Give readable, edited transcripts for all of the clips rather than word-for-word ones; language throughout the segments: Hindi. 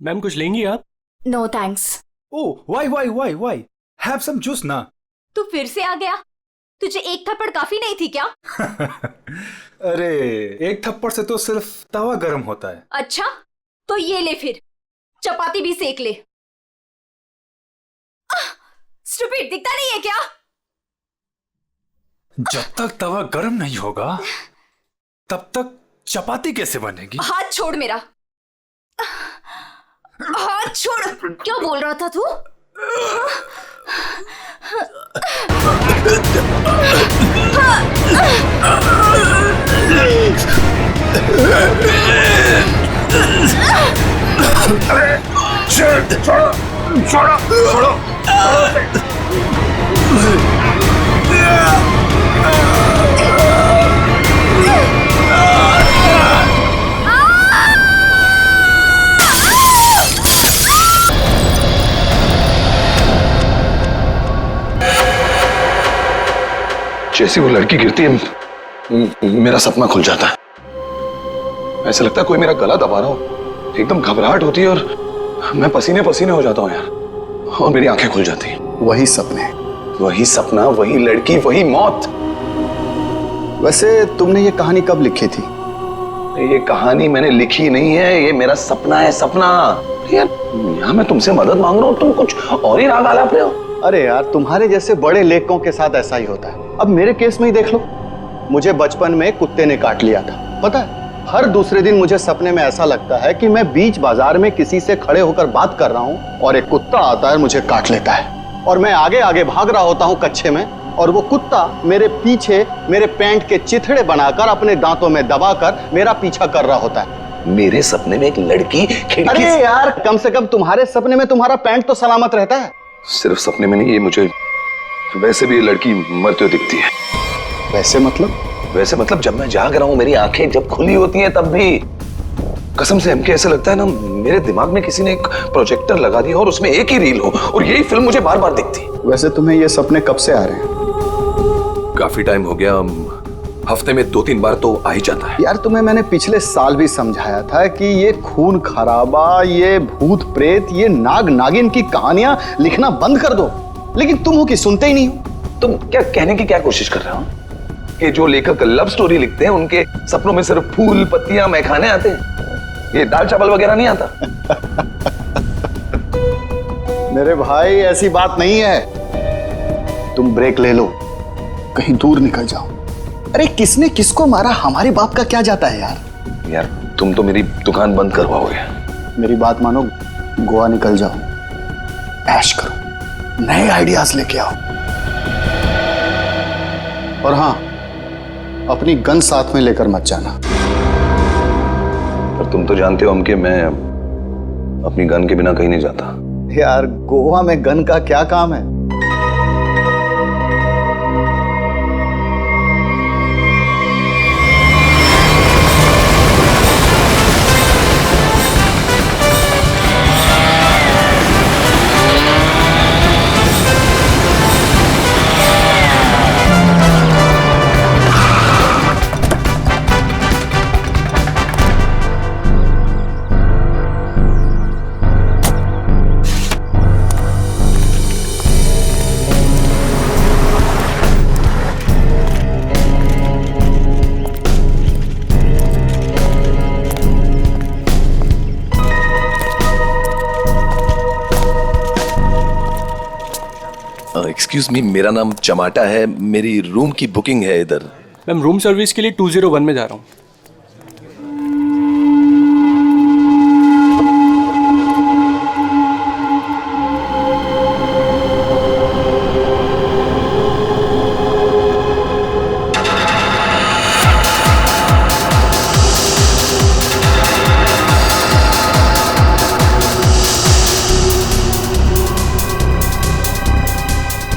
मैम कुछ लेंगी आप? No thanks. Oh why have some juice ना। तू फिर से आ गया? तुझे एक थप्पड़ काफी नहीं थी क्या? अरे एक थप्पड़ से तो सिर्फ तवा गर्म होता है। अच्छा तो ये ले, फिर चपाती भी सेक ले। स्टूपिड, दिखता नहीं है क्या? जब तक तवा गर्म नहीं होगा तब तक चपाती कैसे बनेगी? हाथ छोड़ मेरा, हाथ छोड़। क्या बोल रहा था तू? छोड़ो। जैसे वो लड़की गिरती है मेरा सपना खुल जाता है। ऐसा लगता है कोई मेरा गला दबा रहा हो। एकदम घबराहट होती है और मैं पसीने पसीने हो जाता हूँ यार, और मेरी आंखें खुल जाती हैं। वही सपने, वही सपना, वही लड़की, वही मौत। वैसे तुमने ये कहानी कब लिखी थी? ये कहानी मैंने लिखी नहीं है, ये मेरा सपना है, सपना। यार यहाँ मैं तुमसे मदद मांग रहा हूँ, तुम कुछ और ही राग आलाप रहे हो। अरे यार, तुम्हारे जैसे बड़े लेखकों के साथ ऐसा ही होता है। अब मेरे केस में ही देख लो, मुझे बचपन में कुत्ते ने काट लिया था। पता है, हर दूसरे दिन मुझे सपने में ऐसा लगता है कि मैं बीच बाजार में किसी से खड़े होकर बात कर रहा हूँ और एक कुत्ता आता है, मुझे काट लेता है और मैं आगे आगे भाग रहा होता हूँ कच्छे में, और वो कुत्ता मेरे पीछे मेरे पैंट के चिथड़े बनाकर अपने दांतों में दबाकर मेरा पीछा कर रहा होता है। मेरे सपने में एक लड़की खिड़की अरे यार, कम से कम तुम्हारे सपने में तुम्हारा पैंट तो सलामत रहता है। सिर्फ सपने में नहीं, ये मुझे वैसे भी ये लड़की मरते हुए दिखती है। वैसे मतलब? वैसे मतलब जब मैं जाग रहा हूँ, मेरी आंखें जब खुली होती हैं तब भी कसम से हमके ऐसा लगता है ना, मेरे दिमाग में किसी ने एक प्रोजेक्टर लगा दिया और उसमें एक ही रील हो और यही फिल्म मुझे बार बार दिखती। वैसे तुम्हें ये सपने कब से आ रहे हैं? काफी टाइम हो गया, हफ्ते में 2-3 बार तो आ ही जाता है। यार तुम्हें मैंने पिछले साल भी समझाया था कि ये खून खराबा, ये भूत प्रेत, ये नाग नागिन की कहानियां लिखना बंद कर दो, लेकिन तुम हो कि सुनते ही नहीं हो। तुम क्या कहने की क्या कोशिश कर रहे हो कि जो लेखक लव स्टोरी लिखते हैं उनके सपनों में सिर्फ फूल पत्तियां मैखाने आते हैं, ये दाल चावल वगैरह नहीं आता? मेरे भाई ऐसी बात नहीं है। तुम ब्रेक ले लो, कहीं दूर निकल जाओ। अरे किसने किसको मारा, हमारे बाप का क्या जाता है यार। यार तुम तो मेरी दुकान बंद करवाओगे। मेरी बात मानो, गोवा निकल जाओ, ऐश करो, नए आइडियाज लेके आओ। और हाँ, अपनी गन साथ में लेकर मत जाना। पर तुम तो जानते हो हम कि मैं अपनी गन के बिना कहीं नहीं जाता। यार गोवा में गन का क्या काम है? एक्सक्यूज मी, मेरा नाम चमाटा है, मेरी रूम की बुकिंग है इधर। मैम रूम सर्विस के लिए 201 में जा रहा हूँ।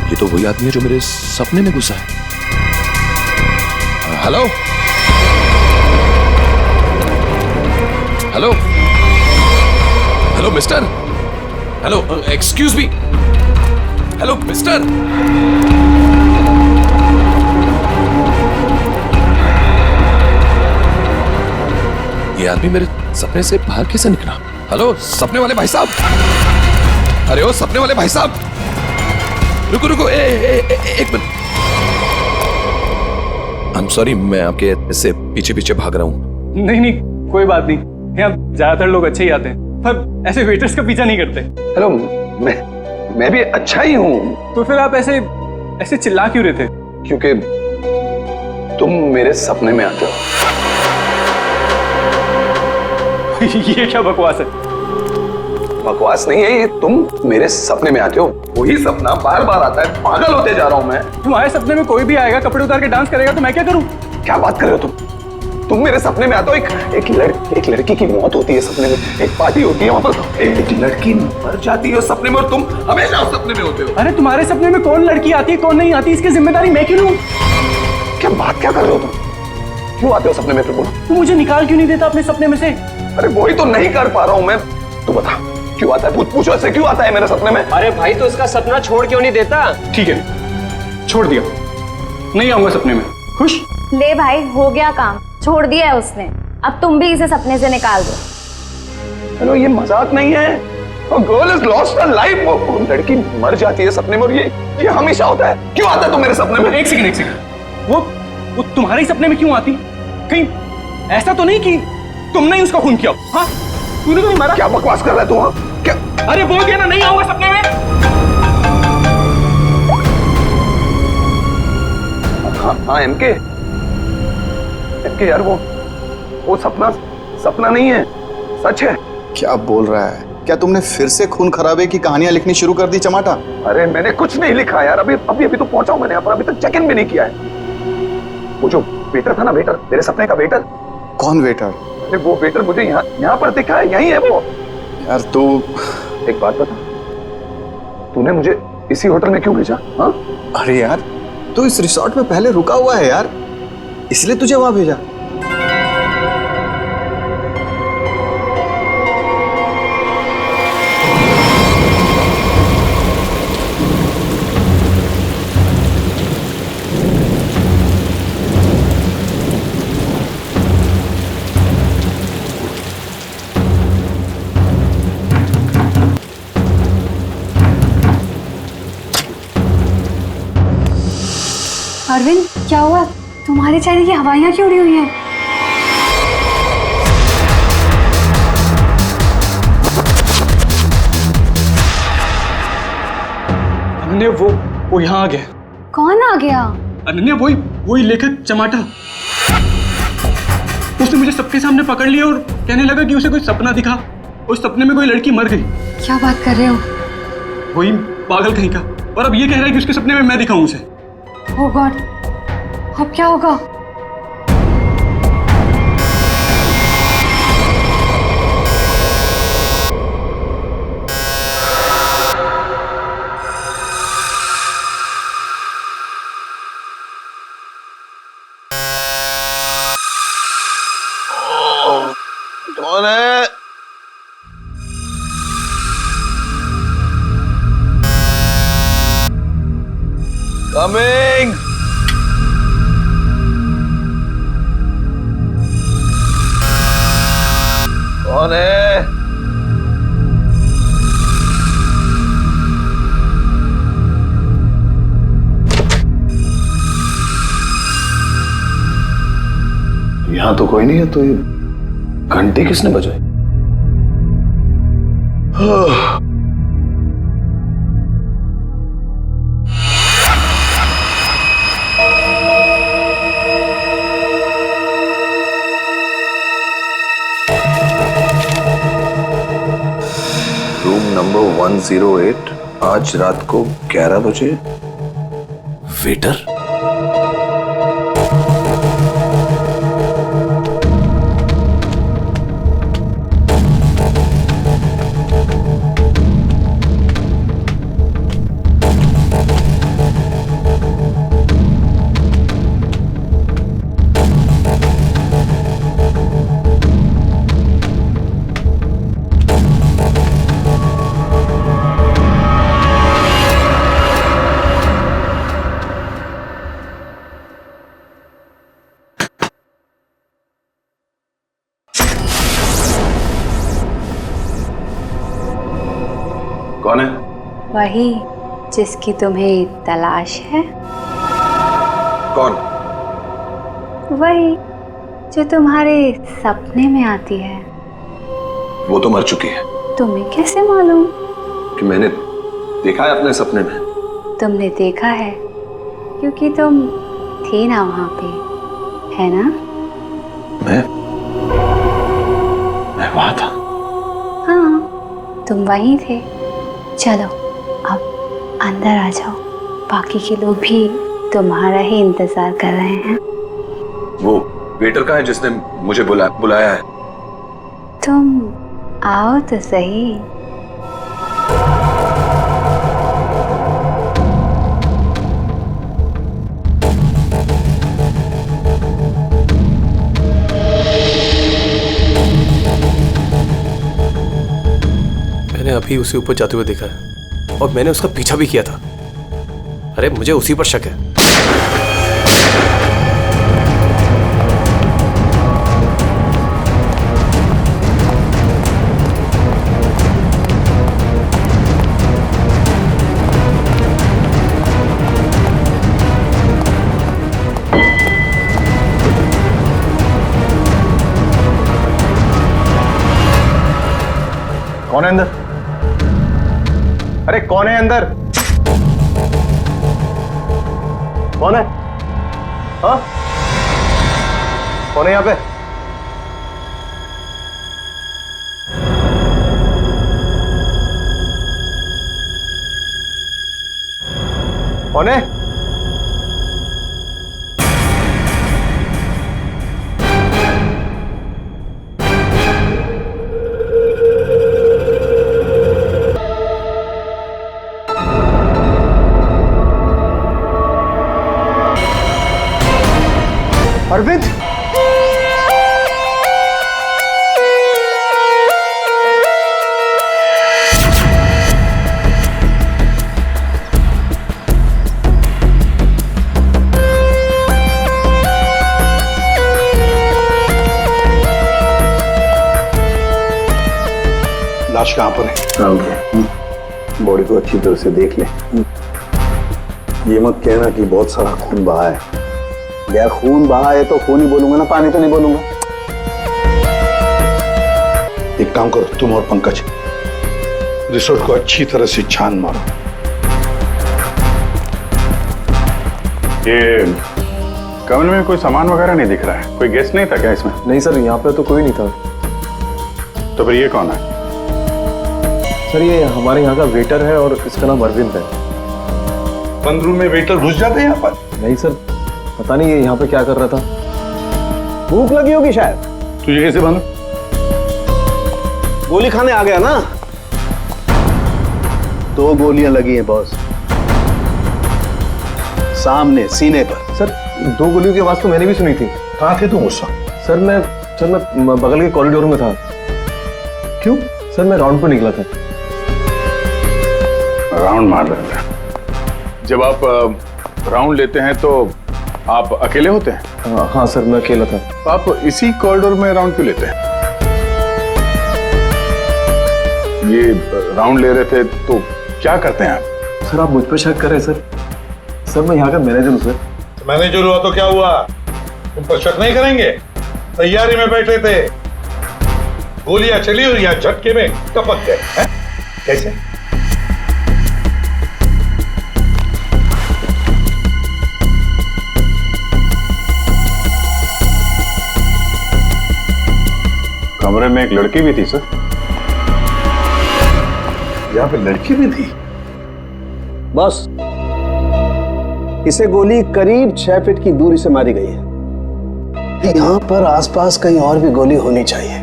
ये तो वही आदमी है जो मेरे सपने में घुसा है। Hello hello hello mister, hello excuse me, hello mister. ये आदमी मेरे सपने से बाहर कैसे निकला? हेलो सपने वाले भाई साहब, अरे ओ सपने वाले भाई साहब, रुको रुको, एक मिनट। आई एम सॉरी, मैं आपके ऐसे पीछे पीछे भाग रहा हूँ। नहीं नहीं, कोई बात नहीं, यहाँ ज्यादातर लोग अच्छे ही आते हैं, पर ऐसे वेटर्स का पीछा नहीं करते। हेलो, मैं भी अच्छा ही हूँ। तो फिर आप ऐसे ऐसे चिल्ला क्यों रहे थे? क्योंकि तुम मेरे सपने में आते हो। ये क्या बकवास है? बकवास नहीं है ये, तुम मेरे सपने में आते हो, वही सपना बार बार आता है, पागल होते जा रहा हूं मैं। तुम्हारे सपने में कोई भी आएगा, कपड़े उतार के डांस करेगा, तो मैं क्या करूं? क्या बात कर रहे हो तुम मेरे सपने में आते हो, एक लड़की की मौत होती है सपने में, एक पार्टी होती है वहां पर, एक लड़की मर जाती है सपने में, और तुम हमेशा उस सपने में होते हो। अरे तुम्हारे सपने में कौन लड़की आती है, कौन नहीं आती, इसकी जिम्मेदारी मैं क्यों लूं? क्या बात क्या कर रहे हो तुम? क्यों आते हो सपने में? फिर बोलो। तू मुझे निकाल क्यों नहीं देता अपने सपने में से? अरे वही तो नहीं कर पा रहा हूं मैं। तू बता क्यों आता है, पूछो इससे क्यों आता है मेरे सपने में? अरे भाई, तो इसका सपना छोड़ क्यों नहीं देता? ठीक है, छोड़ दिया, नहीं आऊंगा सपने में। खुश? ले भाई, हो गया काम, छोड़ दिया है उसने, अब तुम भी इसे सपने से निकाल दो। हेलो, ये मजाक नहीं है। Girl is lost her life, वो लड़की मर जाती है सपने में, और ये हमेशा होता है। क्यों आता है तू मेरे सपने में? एक सेकंड, वो तुम्हारे सपने में क्यों आती? कहीं ऐसा तो नहीं कि तुमने ही उसका खून किया? हाँ, तूने तो नहीं मारा। क्या बकवास कर रहा है तू? हाँ क्या? अरे बोल दिया ना, नहीं आऊंगा सपने में। हाँ एमके यार, वो सपना नहीं है, सच है। क्या बोल रहा है? क्या तुमने फिर से खून खराबे की कहानियां लिखनी शुरू कर दी चमाटा? अरे मैंने कुछ नहीं लिखा यार, अभी तो पहुंचा हूं मैंने यहाँ पर, अभी तक चेक इन भी नहीं किया है। वो जो वेटर था ना, वेटर, तेरे सपने का वेटर। कौन वेटर? अरे वो वेटर मुझे यहाँ पर दिखा है, यही है वो। यार तू एक बात बता, तूने मुझे इसी होटल में क्यों भेजा? हाँ, अरे यार, तू इस रिसोर्ट में पहले रुका हुआ है यार, इसलिए तुझे वहां भेजा। अरविंद, क्या हुआ? तुम्हारे चेहरे की हवाइयां क्यों उड़ी हुई हैं? अनन्या, वो यहाँ आ गया। कौन आ गया? अनन्या, वही लेखक चमाटा। उसने मुझे सबके सामने पकड़ लिया और कहने लगा कि उसे कोई सपना दिखा, उस सपने में कोई लड़की मर गई। क्या बात कर रहे हो? वही पागल कहीं का, और अब ये कह रहा है कि उसके सपने में मैं दिखाऊं उसे। ओह गॉड, अब क्या होगा? कौन है? कमिंग। कौन है? यहां तो कोई नहीं है, तो ये घंटी किसने बजाई? रूम नंबर 108, आज रात को 11 बजे। वेटर? कौन है? वही जिसकी तुम्हें तलाश है। कौन? वही जो तुम्हारे सपने में आती है। वो तो मर चुकी है। तुम्हें कैसे मालूम? कि मैंने देखा है अपने सपने में। तुमने देखा है क्योंकि तुम थे ना वहां पे, है ना? मैं वहां था। हाँ, तुम वहीं थे। चलो अब अंदर आ जाओ, बाकी के लोग भी तुम्हारा ही इंतजार कर रहे हैं। वो वेटर कहाँ है जिसने मुझे बुलाया है? तुम आओ तो सही। मैंने अभी उसी ऊपर जाते हुए देखा है और मैंने उसका पीछा भी किया था। अरे मुझे उसी पर शक है। कौन है अंदर? अरे कौन है अंदर? कौन है? हाँ, कौन है यहाँ पे? कौन है? अरविंद, लाश कहां पर है? बॉडी को अच्छी तरह से देख ले। ये मत कहना कि बहुत सारा खून बहा है। यार खून बहा है तो खून ही बोलूंगा ना, पानी तो नहीं बोलूंगा। एक काम करो, तुम और पंकज रिसोर्ट को अच्छी तरह से छान मारो। ये कमरे में कोई सामान वगैरह नहीं दिख रहा है। कोई गेस्ट नहीं था क्या इसमें? नहीं सर, यहाँ पे तो कोई नहीं था। तो फिर ये कौन है? सर ये हमारे यहाँ का वेटर है और इसका नाम अरविंद है। बंद रूम में वेटर घुस जाते हैं यहाँ पर? नहीं सर, पता नहीं ये यहाँ पे क्या कर रहा था। भूख लगी होगी शायद। तुझे कैसे मालूम? गोली खाने आ गया ना। 2 गोलियां लगी हैं बॉस, सामने सीने पर। सर 2 गोलियों की आवाज तो मैंने भी सुनी थी। कहाँ थे तुम उस वक्त? सर मैं बगल के कॉरिडोर में था। क्यों? सर मैं राउंड पर निकला था। राउंड मार रहे थे? जब आप राउंड लेते हैं तो आप अकेले होते हैं? हाँ सर, मैं अकेला था। तो आप इसी कॉरिडोर में राउंड क्यों लेते हैं? ये राउंड ले रहे थे तो क्या करते हैं आप? सर आप मुझ पर शक कर रहे हैं सर। सर मैं यहाँ का मैनेजर हूँ सर। मैनेजर हुआ तो क्या हुआ? तुम पर शक नहीं करेंगे? तैयारी में बैठे थे, गोलियां चली और यहाँ झटके में टपक गए हैं? कैसे? कमरे में एक लड़की भी थी सर। यहाँ पे लड़की भी थी? बस इसे गोली करीब 6 फीट की दूरी से मारी गई है। यहाँ पर आसपास कहीं और भी गोली होनी चाहिए।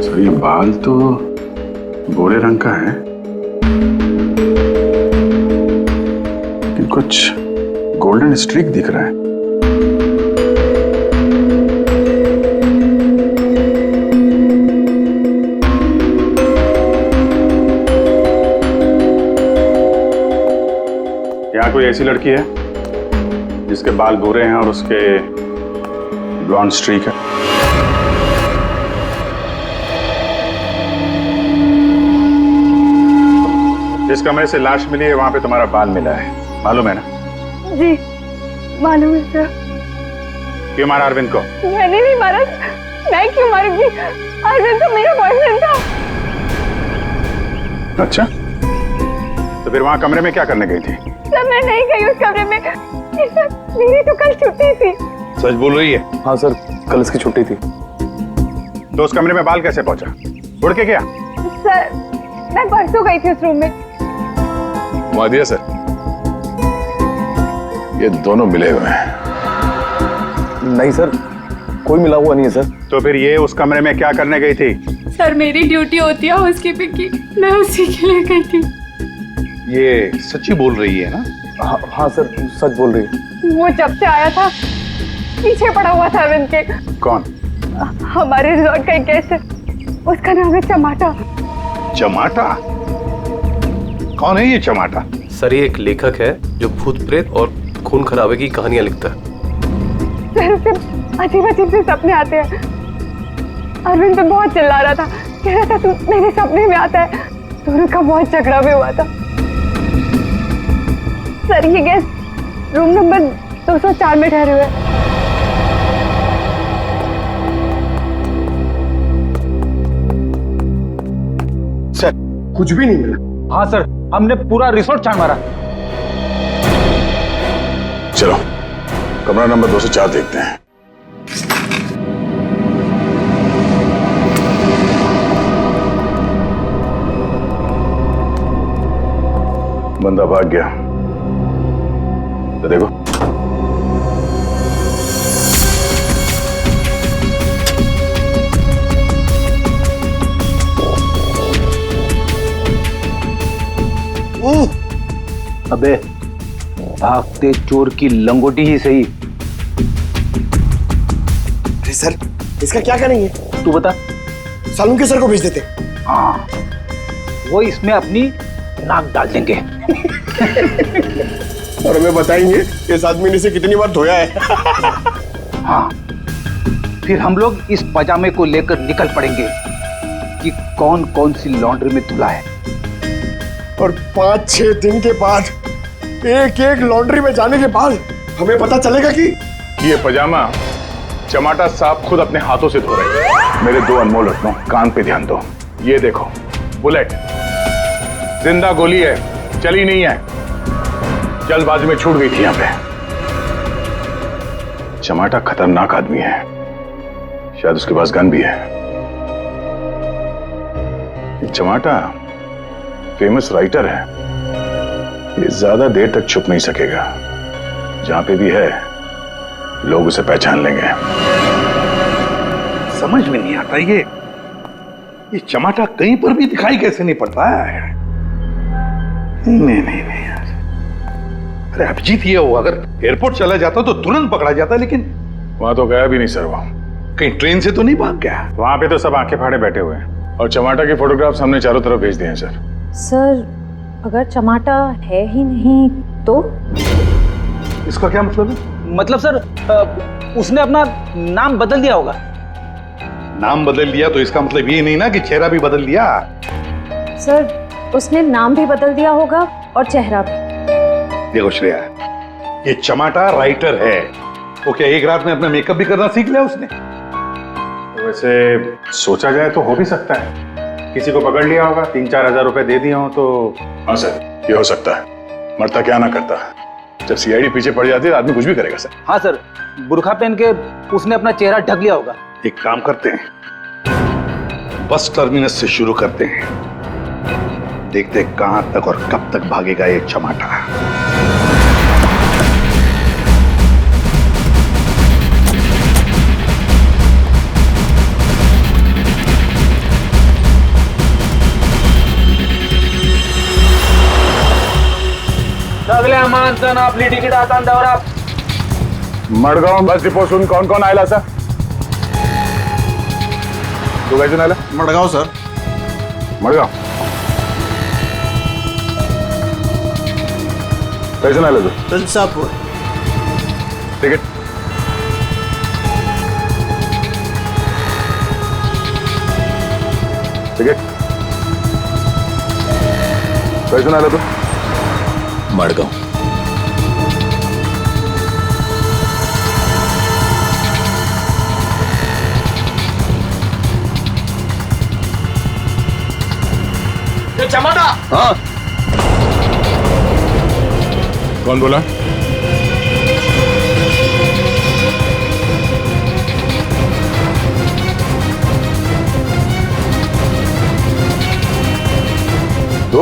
सर ये बाल तो भूरे रंग का है, लेकिन कुछ गोल्डन स्ट्रीक दिख रहा है। यहाँ कोई ऐसी लड़की है जिसके बाल भूरे हैं और उसके ब्लॉन्ड स्ट्रीक है। जिस कमरे से लाश मिली है वहां पे तुम्हारा बाल मिला है, मालूम है ना? जी मालूम है सर। क्यों मारा अरविंद को? मैंने नहीं मारा। मैं क्यों मारूंगी? अरविंद तो मेरा बॉयफ्रेंड था। अच्छा, तो फिर वहां कमरे में क्या करने गई थी? सर मैं नहीं गई उस कमरे में। सर मेरी तो कल छुट्टी थी। सच बोल रही है? हाँ सर, कल इसकी छुट्टी थी। तो उस कमरे में बाल कैसे पहुंचा? उड़ के गया? सर मैं परसों गई थी उस रूम में। मादिया सर, ये दोनों मिले हुए हैं। नहीं सर, कोई मिला हुआ नहीं है सर। तो फिर ये उस कमरे में क्या करने गई थी? सर मेरी ड्यूटी होती है हाउसकीपिंग की, मैं उसी के लिए गई थी। ये सच्ची बोल रही है ना? हाँ सर, सच बोल रही है। वो जब से आया था पीछे पड़ा हुआ था अरविंद के। कौन? हमारे रिजॉर्ट का एक गेस्ट है, उसका नाम है चमाटा। चमाटा? कौन है ये चमाटा? सर ये एक लेखक है जो भूत प्रेत और खून खराबे की कहानियां लिखता है। सर उसे अजीब अजीब से सपने आते हैं। अरविंद तो बहुत चिल्ला रहा था, कह रहा था तू मेरे सपने में आता है। दोनों का बहुत झगड़ा भी हुआ था। सर ये गेस्ट रूम नंबर 204 में ठहरे हुए। सर कुछ भी नहीं मिला। हाँ सर, हमने पूरा रिसोर्ट छान मारा। चलो कमरा नंबर 204 देखते हैं। बंदा भाग गया, तो देखो। अबे भागते चोर की लंगोटी ही सही। अरे सर इसका क्या करेंगे? तू बता। सालू के सर को भेज देते। हाँ, वो इसमें अपनी नाक डाल देंगे। और हमें बताएंगे इस आदमी ने इसे कितनी बार धोया है। हाँ, फिर हम लोग इस पजामे को लेकर निकल पड़ेंगे कि कौन कौन सी लॉन्ड्री में धुला है। और 5-6 दिन के बाद एक एक लॉन्ड्री में जाने के बाद हमें पता चलेगा कि ये पजामा चमाटा साहब खुद अपने हाथों से धो रहे हैं। मेरे 2 अनमोल रत्नों, कान पे ध्यान दो। ये देखो बुलेट, जिंदा गोली है, चली नहीं है, जल्दबाजी में छूट गई थी यहां पे। चमाटा खतरनाक आदमी है, शायद उसके पास गन भी है। चमाटा फेमस राइटर है, ये ज्यादा देर तक छुप नहीं सकेगा। जहां पे भी है लोग उसे पहचान लेंगे। समझ में नहीं आता ये चमाटा कहीं पर भी दिखाई कैसे नहीं पड़ता है। नहीं यार, अरे अभिजीत ये हो, अगर एयरपोर्ट चला जाता तो तुरंत पकड़ा जाता, लेकिन वहां तो गया भी नहीं सर। वो कहीं ट्रेन से तो नहीं भाग गया? वहां पे तो सब आंखें फाड़े बैठे हुए हैं और चमाटा के फोटोग्राफ्स हमने चारों तरफ भेज दिए हैं सर। सर अगर चमाटा है ही नहीं तो? इसका क्या मतलब है? मतलब सर उसने अपना नाम बदल दिया होगा। नाम बदल दिया तो इसका मतलब ये नहीं ना कि चेहरा भी बदल दिया। सर उसने नाम भी बदल दिया होगा और चेहरा भी। देखो श्रेया, ये चमाटा राइटर है, वो क्या एक रात में अपना मेकअप भी करना सीख लिया उसने? वैसे सोचा जाए तो हो भी सकता है, किसी को पकड़ लिया होगा, 3-4 हजार रुपए दे दिए हो तो। हाँ सर, ये हो सकता है। मरता क्या ना करता, जब सीआईडी पीछे पड़ जाती है आदमी कुछ भी करेगा सर। हाँ सर, बुर्खा पहन के उसने अपना चेहरा ढक लिया होगा। एक काम करते हैं, बस टर्मिनस से शुरू करते हैं, देखते हैं कहां तक और कब तक भागेगा ये चमाटा। सगळ्या माणसानं आपली तिकीट आता दौरा मडगाव बस डिपोसून कौन कौन आयला सर? तू काय आला? मडगाव सर। मडगाव कैसे आला तू? तुलसापूर। टिकट। टिकट कैसे आला तू? मडगांव। चमाटा। हाँ, कौन बोला? तो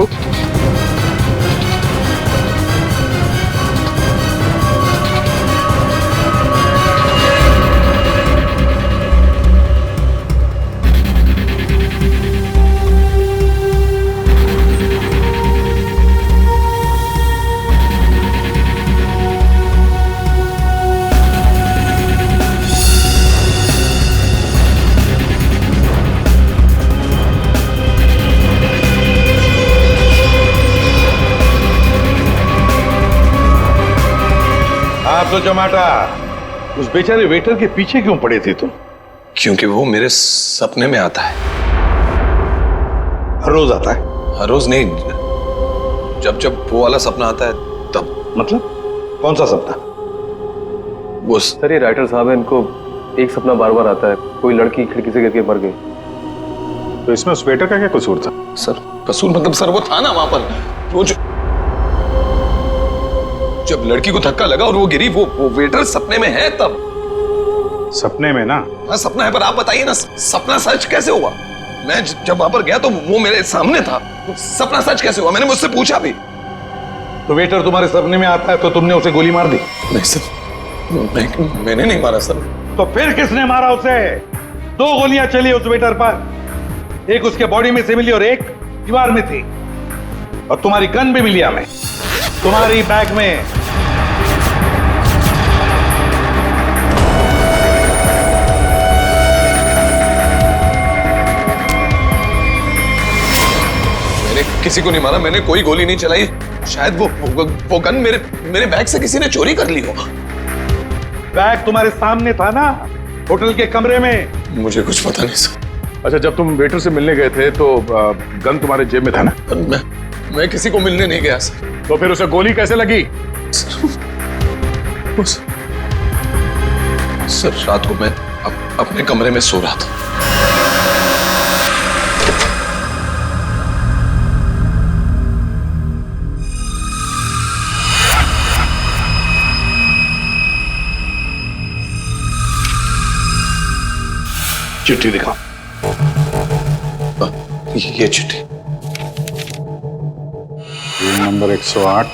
आप तो जमाटा उस बेचारे वेटर के पीछे क्यों पड़े थे तुम? क्योंकि वो मेरे सपने में आता है। हर रोज आता है? हर रोज नहीं, जब जब वो वाला सपना आता है तब। मतलब कौन सा सपना? वो सर ये राइटर साहब है, इनको एक सपना बार बार आता है, कोई लड़की खिड़की से गिर के मर गई। तो इसमें उस वेटर का क्या कसूर था? सर कसूर मतलब सर वो था ना वहां पर, वो जब लड़की को धक्का लगा और वो गिरी, वो वेटर सपने में है तब। सपने में ना? हाँ सपना है, पर आप बताइए ना सपना सच कैसे हुआ? मैं जब वहां पर गया तो वो मेरे सामने था, सपना सच कैसे हुआ? मैंने मुझसे पूछा भी। तो वेटर तुम्हारे सपने में आता है तो तुमने उसे गोली मार दी? नहीं सर, मैंने नहीं मारा सर। तो फिर किसने मारा उसे? 2 गोलियां चली उस वेटर पर, एक उसके बॉडी में से मिली और एक दीवार में थी। और तुम्हारी गन भी मिली हमें, तुम्हारी बैग में। मैंने किसी को नहीं मारा, मैंने कोई गोली नहीं चलाई। शायद वो गन मेरे बैग से किसी ने चोरी कर ली हो। बैग तुम्हारे सामने था ना, होटल के कमरे में। मुझे कुछ पता नहीं सर। अच्छा, जब तुम वेटर से मिलने गए थे तो गन तुम्हारे जेब में था ना? मैं किसी को मिलने नहीं गया सर। तो फिर उसे गोली कैसे लगी? सर रात को मैं अपने कमरे में सो रहा था। चिट्ठी दिखाओ। ये चिट्ठी। रूम नंबर 108,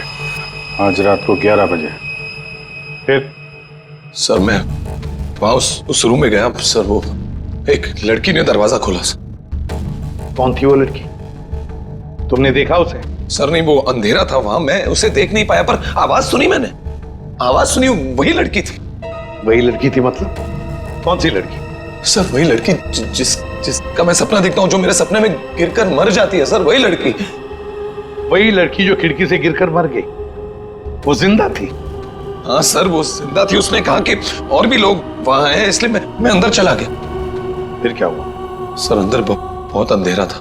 आज रात को 11 बजे। फिर? सर मैं वहां उस रूम में गया सर, वो एक लड़की ने दरवाजा खोला सर। कौन थी वो लड़की? तुमने देखा उसे? सर नहीं, वो अंधेरा था वहां, मैं उसे देख नहीं पाया, पर आवाज सुनी मैंने। आवाज सुनी, वही लड़की थी। वही लड़की थी मतलब? कौन सी लड़की? सर वही लड़की जिसका मैं सपना देखता हूँ, जो मेरे सपने में गिरकर मर जाती है सर, वही लड़की। वही लड़की जो खिड़की से गिरकर मर गई, वो जिंदा थी? हाँ सर वो जिंदा थी। उसने कहा कि और भी लोग वहां हैं, इसलिए मैं अंदर चला गया। फिर क्या हुआ? सर अंदर बहुत अंधेरा था।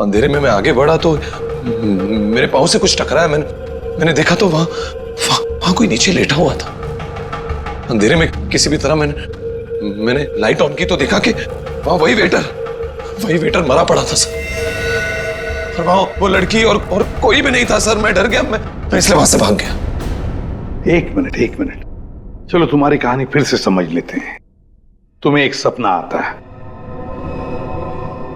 अंधेरे में मैं आगे बढ़ा तो मेरे पाँव से कुछ टकराया। मैंने देखा तो वहां कोई नीचे लेटा हुआ था। अंधेरे में किसी भी तरह मैंने लाइट ऑन की तो देखा कि वहां वही वेटर मरा पड़ा था सर। और वहां वो लड़की और कोई भी नहीं था सर। मैं डर गया, मैं इसलिए वहां से भाग गया। एक मिनट, चलो तुम्हारी कहानी फिर से समझ लेते हैं। तुम्हें एक सपना आता है,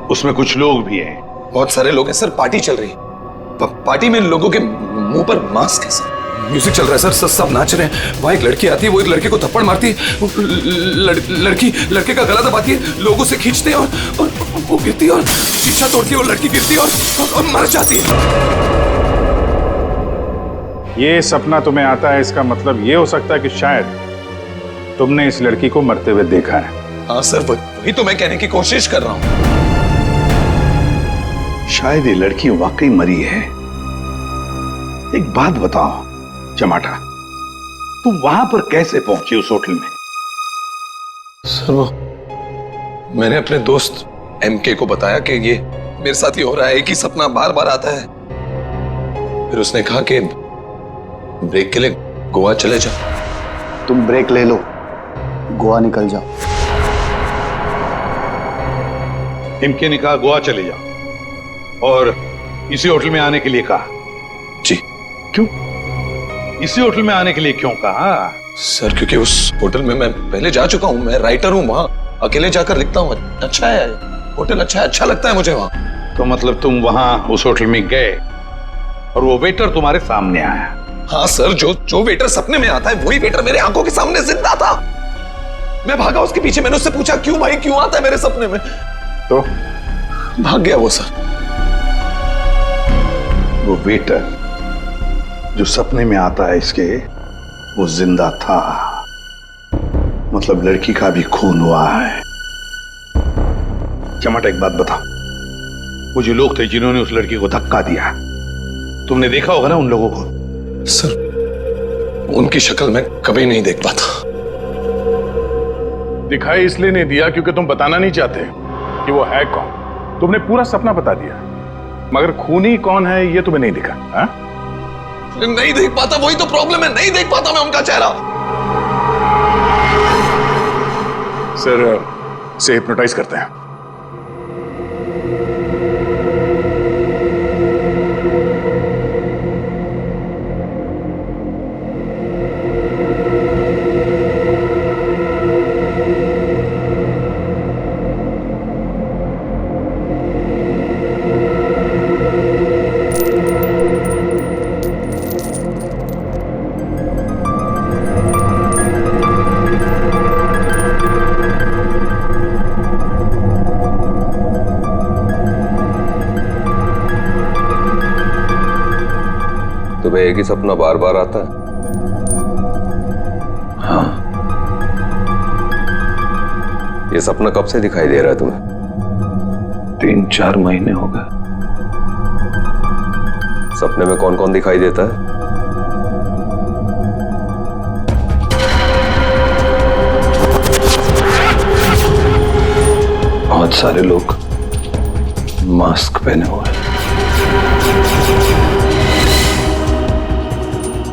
उसमें कुछ लोग भी हैं। बहुत सारे लोग हैं सर, पार्टी चल रही है। पार्टी में लोगों के मुंह पर मास्क है सर। म्यूजिक चल रहा है सर, सब नाच रहे हैं। वहां एक लड़की आती है, वो एक लड़के को थप्पड़ मारती है। लड़की लड़के का गला दबाती है, लोगों से खींचते हैं और वो गिरती है और शीशा तोड़ती है और लड़की गिरती है और मर जाती है। ये सपना तुम्हें आता है, इसका मतलब ये हो सकता है कि शायद तुमने इस लड़की को मरते हुए देखा है। हाँ सर, वही तो मैं कहने की कोशिश कर रहा हूं। शायद ये लड़की वाकई मरी है। एक बात बताओ चमाटा, तुम वहां पर कैसे पहुंचे उस होटल में? सर वो मैंने अपने दोस्त एमके को बताया कि ये मेरे साथ ही हो रहा है, एक ही सपना बार बार आता है। फिर उसने कहा कि ब्रेक के लिए गोवा चले जाओ। तुम ब्रेक ले लो, गोवा निकल जाओ। एमके ने कहा गोवा चले जाओ और इसी होटल में आने के लिए कहा? जी। क्यों इसी होटल में आने के लिए क्यों कहा? सर क्योंकि उस होटल में मैं पहले जा चुका हूं, मैं राइटर हूं, वहां अकेले जाकर लिखता हूं। अच्छा है होटल, अच्छा लगता है मुझे वहां। तो मतलब तुम वहां उस होटल में गए और वो वेटर तुम्हारे सामने आया? हाँ सर, जो वेटर सपने में आता है वही वेटर मेरे आंखों के सामने जिंदा था। मैं भागा उसके पीछे, मैंने उससे पूछा क्यों भाई, क्यों आता है मेरे सपने में? तो भाग गया वो सर। वो वेटर जो सपने में आता है इसके, वो जिंदा था, मतलब लड़की का भी खून हुआ है। चमाटा एक बात बता, वो जो लोग थे जिन्होंने उस लड़की को धक्का दिया, तुमने देखा होगा ना उन लोगों को? सर उनकी शक्ल मैं कभी नहीं देख पाता। दिखाई इसलिए नहीं दिया क्योंकि तुम बताना नहीं चाहते कि वो है कौन। तुमने पूरा सपना बता दिया, मगर खूनी कौन है ये तुम्हें नहीं दिखा। हा? नहीं देख पाता, वही तो प्रॉब्लम है, नहीं देख पाता मैं उनका चेहरा। सर से हिप्नोटाइज करते हैं। तुम्हें एक ही सपना बार बार आता है? हाँ। ये सपना कब से दिखाई दे रहा है तुम्हें? 3-4 महीने हो गए। सपने में कौन कौन दिखाई देता है? बहुत सारे लोग मास्क पहने हुए हैं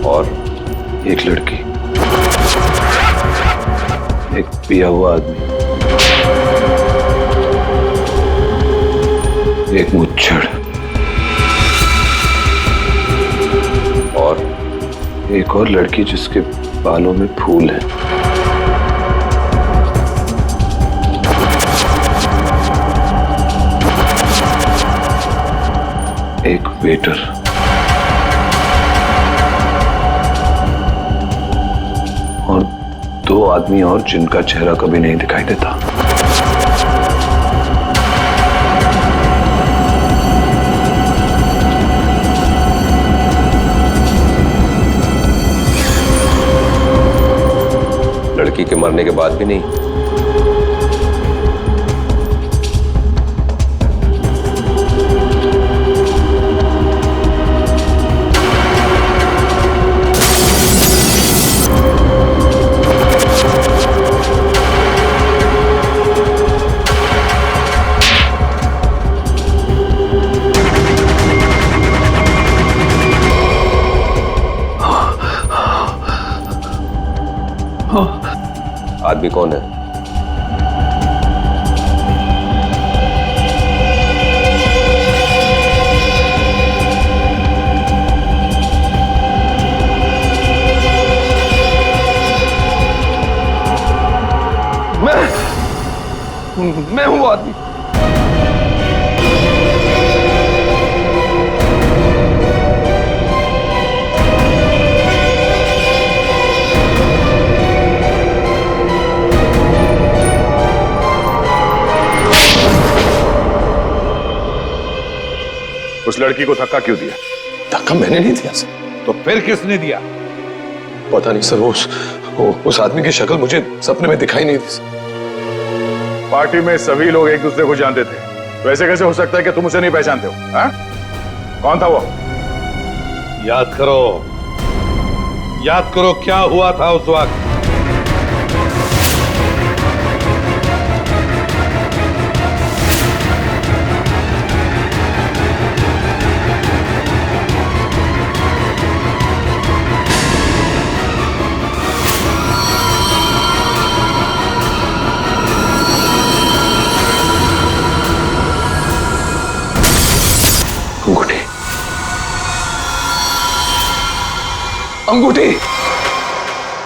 और एक लड़की, एक पिया हुआ आदमी, एक मुच्छड़ और एक और लड़की जिसके बालों में फूल है। एक वेटर और 2 आदमी और जिनका चेहरा कभी नहीं दिखाई देता। लड़की के मरने के बाद भी नहीं? आदमी कौन है? मैं हूं वो आदमी। उस लड़की को धक्का क्यों दिया? धक्का मैंने नहीं दिया सर। तो फिर किसने दिया? पता नहीं सर, उस आदमी की शक्ल मुझे सपने में दिखाई नहीं दी सर। पार्टी में सभी लोग एक दूसरे को जानते थे, वैसे कैसे हो सकता है कि तुम उसे नहीं पहचानते हो? हा? कौन था वो? याद करो, याद करो क्या हुआ था उस वक्त। अंगूठी, अंगूठी,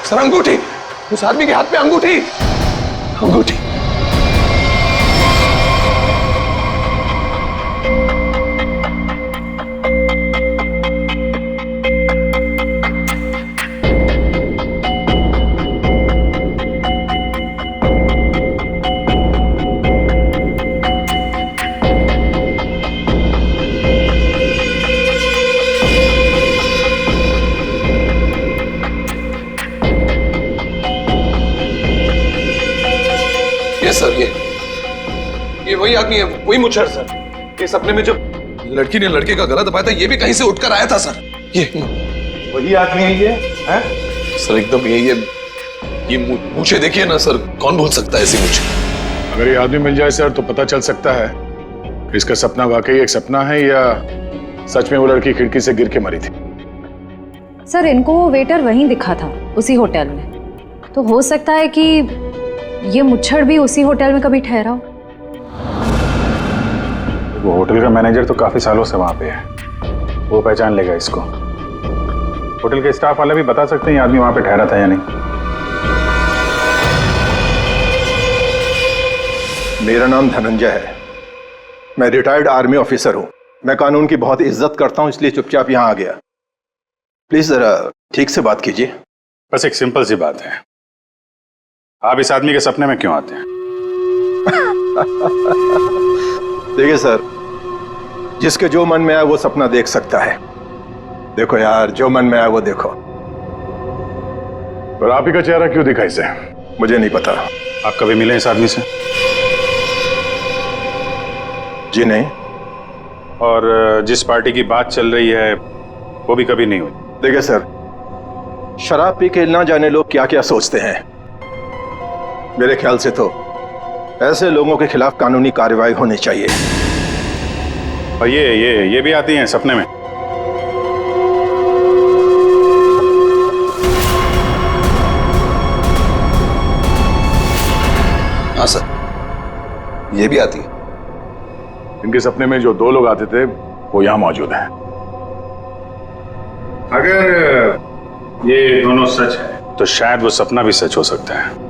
सर अंगूठी, उस आदमी के हाथ में अंगूठी, अंगूठी। सर ये वही आदमी है, वही मुच्छर सर। ये सपने में जब लड़की ने लड़के का गला दबाया था, ये भी कहीं से उठकर आया था सर। ये वही आदमी है ये है? सर एकदम ये मूछे देखिए ना सर, कौन भूल सकता है ऐसी मूछे। अगर ये आदमी मिल जाए सर तो पता चल सकता है इसका सपना वाकई एक सपना है या सच में वो लड़की खिड़की से गिर के मरी थी। सर इनको वो वेटर वहीं दिखा था, उसी होटल में। तो हो सकता है कि ये मुच्छड़ भी उसी होटल में कभी ठहरा हो। वो होटल का मैनेजर तो काफी सालों से वहां पे है, वो पहचान लेगा इसको। होटल के स्टाफ वाले भी बता सकते हैं ये आदमी वहां पे ठहरा था या नहीं। मेरा नाम धनंजय है, मैं रिटायर्ड आर्मी ऑफिसर हूं। मैं कानून की बहुत इज्जत करता हूं, इसलिए चुपचाप यहां आ गया। प्लीज जरा ठीक से बात कीजिए। बस एक सिंपल सी बात है, आप इस आदमी के सपने में क्यों आते हैं? देखिए सर, जिसके जो मन में आए वो सपना देख सकता है। देखो यार, जो मन में आए वो देखो। और आप ही का चेहरा क्यों दिखा इसे? मुझे नहीं पता। आप कभी मिले इस आदमी से? जी नहीं। और जिस पार्टी की बात चल रही है वो भी कभी नहीं हुई? देखिए सर, शराब पी के ना जाने लोग क्या क्या सोचते हैं। मेरे ख्याल से तो ऐसे लोगों के खिलाफ कानूनी कार्रवाई होनी चाहिए। और ये भी आती हैं सपने में? हाँ सर, ये भी आती है। इनके सपने में जो दो लोग आते थे वो यहां मौजूद हैं। अगर ये दोनों सच है तो शायद वो सपना भी सच हो सकता है।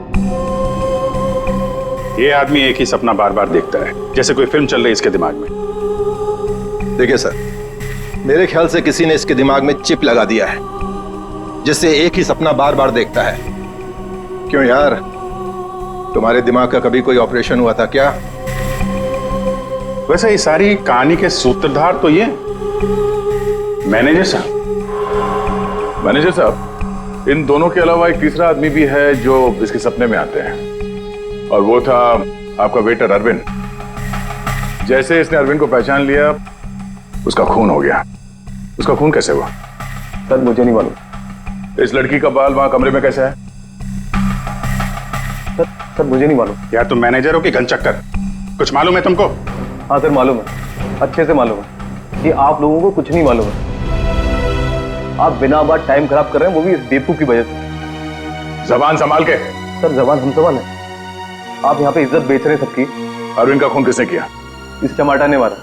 ये आदमी एक ही सपना बार बार देखता है, जैसे कोई फिल्म चल रही है इसके दिमाग में। देखिए सर, मेरे ख्याल से किसी ने इसके दिमाग में चिप लगा दिया है, जिससे एक ही सपना बार बार देखता है। क्यों यार, तुम्हारे दिमाग का कभी कोई ऑपरेशन हुआ था क्या? वैसे ये सारी कहानी के सूत्रधार तो ये मैनेजर साहब। मैनेजर साहब, इन दोनों के अलावा एक तीसरा आदमी भी है जो इसके सपने में आते हैं, और वो था आपका वेटर अरविंद। जैसे इसने अरविंद को पहचान लिया, उसका खून हो गया। उसका खून कैसे हुआ? सर मुझे नहीं मालूम। इस लड़की का बाल वहां कमरे में कैसे है? सर मुझे नहीं मालूम। यार तुम मैनेजर हो कि घन चक्कर, कुछ मालूम है तुमको? हाँ सर मालूम है, अच्छे से मालूम है। ये आप लोगों को कुछ नहीं मालूम है। आप बिना बात टाइम खराब कर रहे हैं, वो भी इस बेवकूफ की वजह से। जबान संभाल के। सर जबान हम संभाल है। आप यहाँ पे इज्जत बेच रहे हैं सबकी। अरविंद का खून किसने किया? इस चमाटा ने मारा।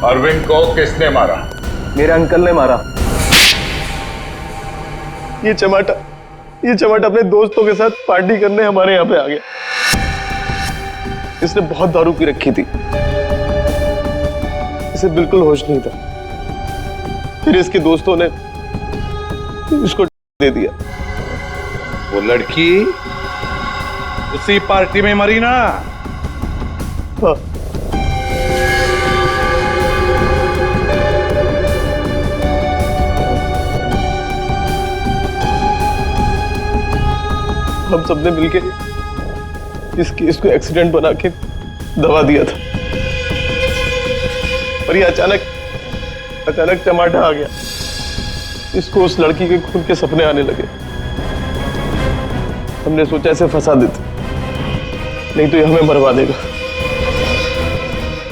अरविंद को किसने मारा? मेरे अंकल ने मारा। ये चमाटा अपने दोस्तों के साथ पार्टी करने हमारे यहाँ पे आ गया। इसने बहुत दारू पी रखी थी, इसे बिल्कुल होश नहीं था। फिर इसके दोस्तों ने इसको दे दिया। वो लड़की उसी पार्टी में मरी ना? हाँ। हम सबने मिलके इस केस को एक्सीडेंट बना के दबा दिया था, और ये अचानक चमाटा आ गया। इसको उस लड़की के खून के सपने आने लगे। हमने सोचा इसे फंसा देते, नहीं तो ये हमें मरवा देगा।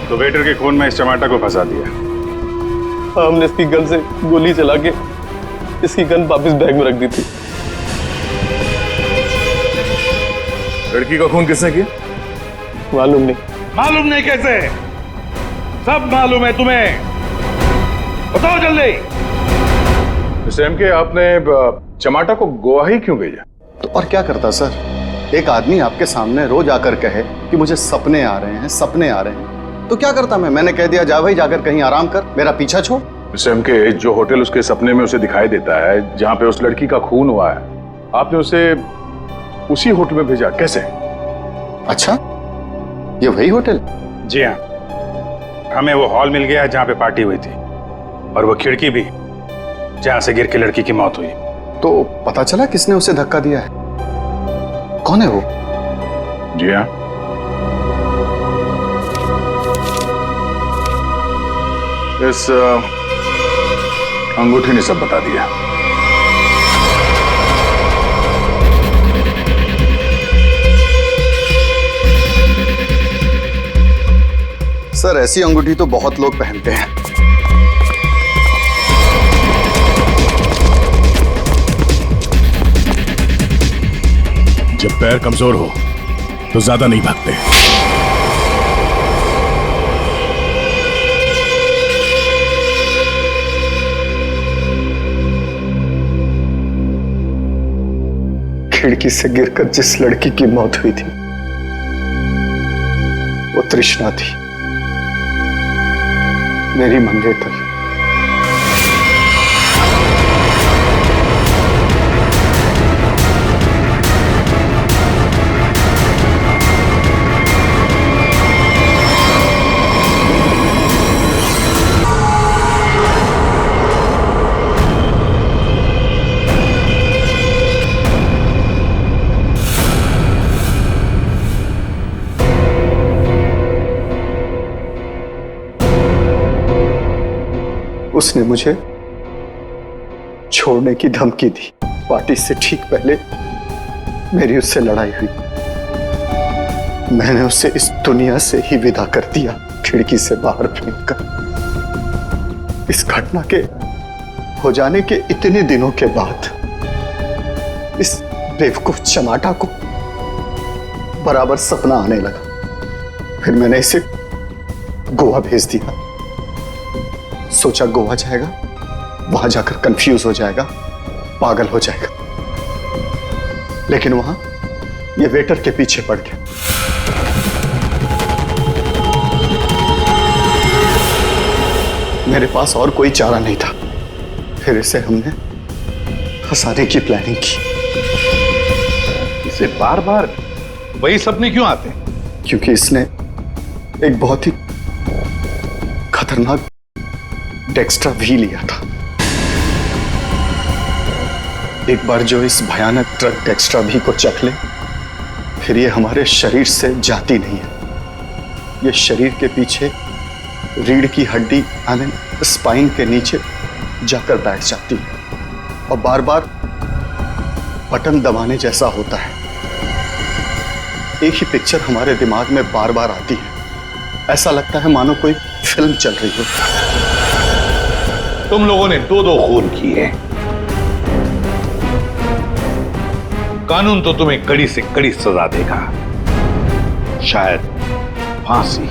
तो वेटर के खून में इस चमाटा को फंसा दिया। हाँ, हमने इसकी गन से गोली चला के इसकी गन वापस बैग में रख दी थी। लड़की का खून किसने किया? मालूम नहीं। मालूम नहीं कैसे? सब मालूम है तुम्हें, बताओ जल्दी। मिस्टर MK, आपने चमाटा को गोवा ही क्यों भेजा? तो और क्या करता सर? एक आदमी आपके सामने रोज आकर कहे कि मुझे सपने आ रहे हैं, सपने आ रहे हैं, तो क्या करता मैंने कह दिया जा भाई जाकर कहीं आराम कर, मेरा पीछा छोड़। मिस्टर MK, जो होटल उसके सपने में उसे दिखाई देता है, जहां पे उस लड़की का खून हुआ है, आपने उसे उसी होटल में भेजा कैसे? अच्छा, ये वही होटल? जी हाँ, हमें वो हॉल मिल गया जहां पे पार्टी हुई थी, और वो खिड़की भी जहां से गिर के लड़की की मौत हुई। तो पता चला किसने उसे धक्का दिया है? कौन है वो? जी हाँ, इस अंगूठी ने सब बता दिया। सर, ऐसी अंगूठी तो बहुत लोग पहनते हैं। जब पैर कमजोर हो तो ज्यादा नहीं भागते। खिड़की से गिरकर जिस लड़की की मौत हुई थी वो तृष्णा थी, मेरी मंगेतर। उसने मुझे छोड़ने की धमकी दी। पार्टी से ठीक पहले मेरी उससे लड़ाई हुई। मैंने उसे इस दुनिया से ही विदा कर दिया, खिड़की से बाहर फेंककर। इस घटना के हो जाने के इतने दिनों के बाद इस बेवकूफ चमाटा को बराबर सपना आने लगा। फिर मैंने इसे गोवा भेज दिया। सोचा गोवा जाएगा, वहां जाकर कंफ्यूज हो जाएगा, पागल हो जाएगा, लेकिन वहां ये वेटर के पीछे पड़ गया। मेरे पास और कोई चारा नहीं था। फिर इसे हमने फंसाने की प्लानिंग की। इसे बार बार वही सपने क्यों आते हैं? क्योंकि इसने एक बहुत ही खतरनाक डेक्स्ट्रा भी लिया था। एक बार जो इस भयानक ड्रग डेक्स्ट्रा भी को चख ले, फिर ये हमारे शरीर से जाती नहीं है। ये शरीर के पीछे रीढ़ की हड्डी स्पाइन के नीचे जाकर बैठ जाती है और बार बार बटन दबाने जैसा होता है। एक ही पिक्चर हमारे दिमाग में बार बार आती है। ऐसा लगता है मानो कोई फिल्म चल रही हो। तुम लोगों ने 2-2 खून किए। कानून तो तुम्हें कड़ी से कड़ी सजा देगा, शायद फांसी।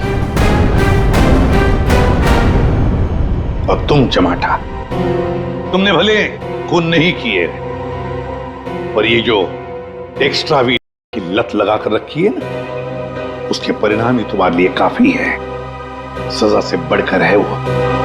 और तुम चमाटा, तुमने भले खून नहीं किए, पर ये जो एक्स्ट्रा वी की लत लगाकर रखी है ना, उसके परिणाम ही तुम्हारे लिए काफी है। सजा से बढ़कर है वो।